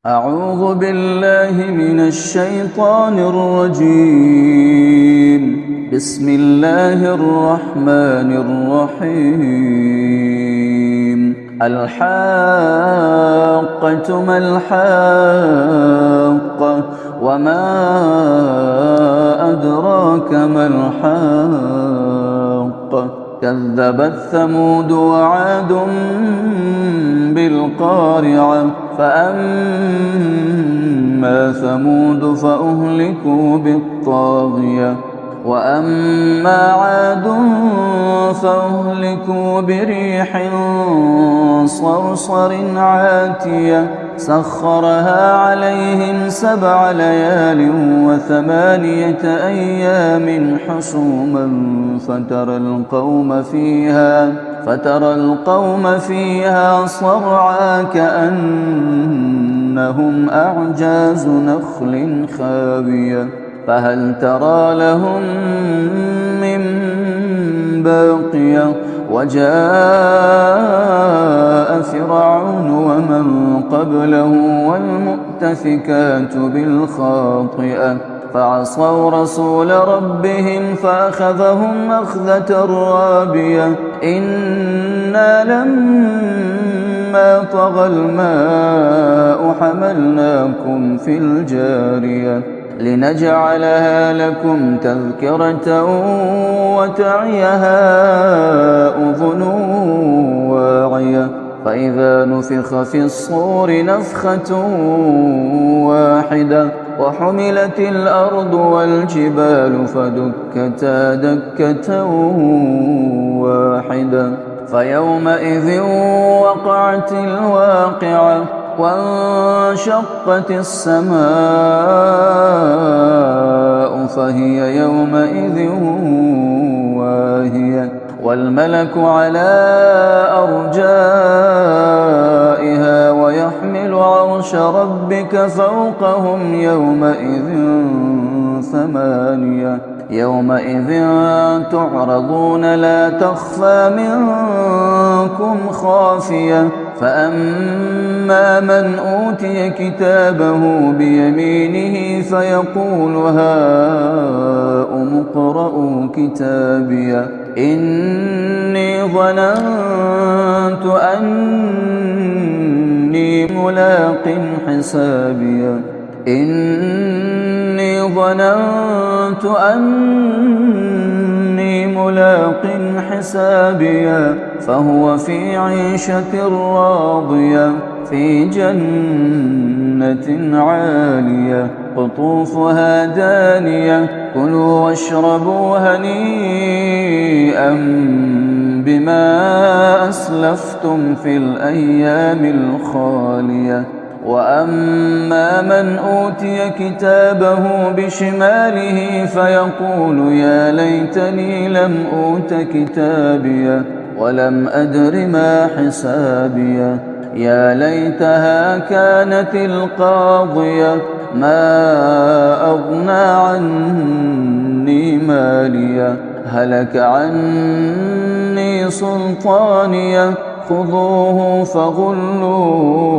أعوذ بالله من الشيطان الرجيم. بسم الله الرحمن الرحيم. الحاقة ما الحاقة وما أدراك ما الحاقة كذبت ثمود وعاد بالقارعة فأما ثمود فأهلكوا بالطاغية وأما عاد فأهلكوا بريح صرصر عاتية سخرها عليهم 7 ليال و8 أيام حسوما فترى القوم فيها صرعى كأنهم أعجاز نخل خاوية فهل ترى لهم من باقية وجاء فرعون ومن قبله والمؤتفكات بالخاطئة فعصوا رسول ربهم فأخذهم أخذة رابية إنا لما طغى الماء حملناكم في الجارية لنجعلها لكم تذكرة وتعيها أذن واعية فإذا نفخ في الصور نفخة واحدة وحملت الأرض والجبال فدكتا دكة واحدة فيومئذ وقعت الواقعة وانشقت السماء فهي يومئذ واهية والملك على أرجائها ويحمل عرش ربك فوقهم يومئذ تعرضون لا تخفى منكم خافية فأما من أوتي كتابه بيمينه فيقول هاؤم اقرءوا كتابيه إني ظننت أني ملاق حسابيا فهو في عيشة راضية في جنة عالية قطوفها دانية كلوا واشربوا هنيئا بما أسلفتم في الأيام الخالية وأما من أوتي كتابه بشماله فيقول يا ليتني لم أوت كتابيه ولم أدر ما حسابيه يا ليتها كانت القاضية ما أغنى عني ماليه هلك عني سلطانيه خذوه فغلوه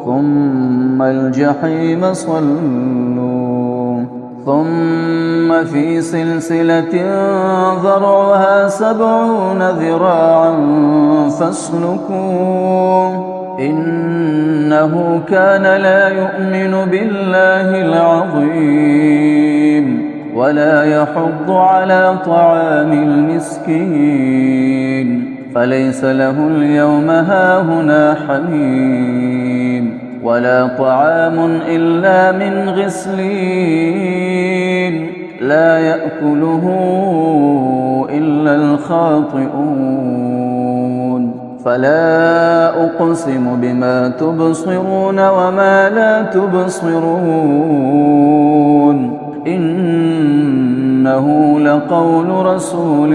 ثم الجحيم صلوه ثم في سلسلة ذرعها 70 ذراعا فاسلكوه إنه كان لا يؤمن بالله العظيم ولا يحض على طعام المسكين فليس له اليوم هاهنا حميم ولا طعام إلا من غسلين لا يأكله إلا الخاطئون فلا أقسم بما تبصرون وما لا تبصرون إنه لقول رسول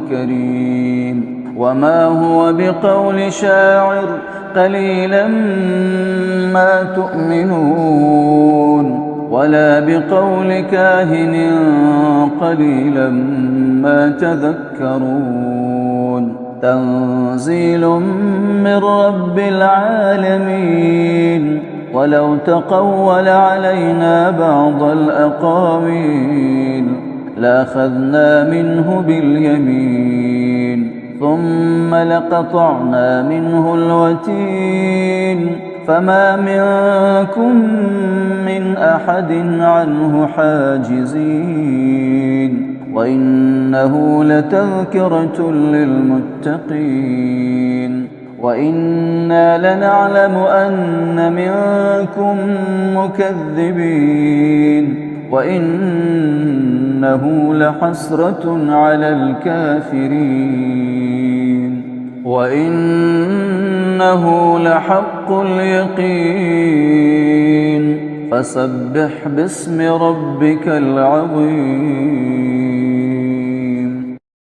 كريم وما هو بقول شاعر قليلا ما تؤمنون ولا بقول كاهن قليلا ما تذكرون تنزيل من رب العالمين ولو تقول علينا بعض الأقاويل لأخذنا منه باليمين ثم لقطعنا منه الوتين فما منكم من أحد عنه حاجزين وإنه لتذكرة للمتقين وإنا لنعلم أن منكم مكذبين وإنه لحسرة على الكافرين وإنه لحق اليقين فسبح باسم ربك العظيم.